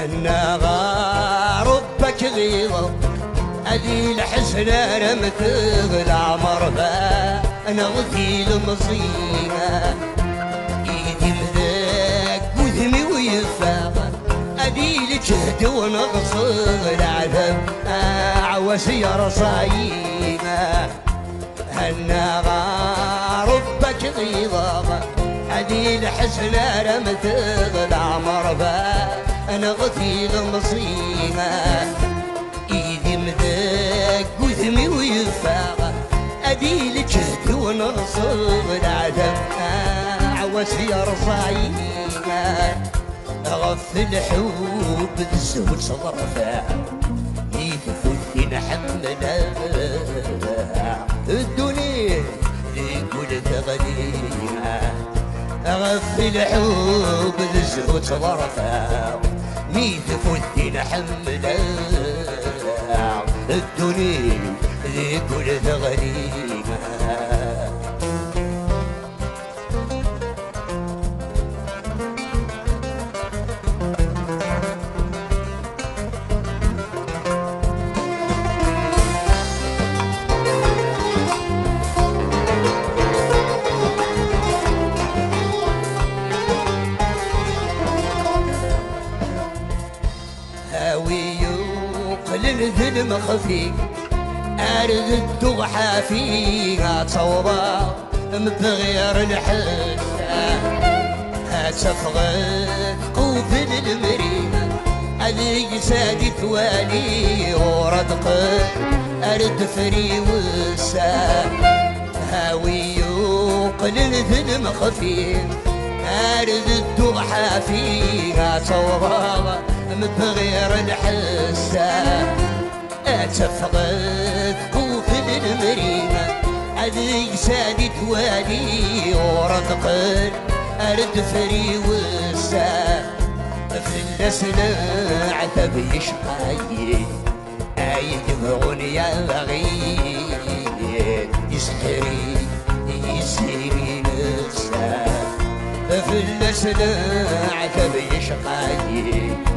هنا غاربك غيظة هذي الحسنة رمت العمر انا غثي المصيبة ايدي مذاك وذمي ويفاق هذي الجهد ونقص العذاب عواسي رصايبة هنا غاربك غيظة هذي الحسنة رمت العمر انا غثي المصيبة ايدي مذاك وذمي ويفاق ادي الجهد ونصب العدم عواسي رصايبة غف الحب بالزهد صرفا يكفي نحملها الدنيا لكل تغنيها غف الحب بالزهد صرفا ميت فدي نحملها الدنيا ذي كل ثغريمة الذل خفيك أرد الدغحة فيها تصوبة متغير الحسة هتفغت قوف المريمة هذي سادي توالي ورد أرد فري وسا هاوي يوقل الذل خفيك أرد الدغحة فيها تصوبة متغير الحسة اتفقد قوف المريمة هذي سادي توالي ورد أرد فري وسا في الأسنة عتب يشقايد يجمعون يا بغيد يسحري يسيري نسا في الأسنة عتب يشقايد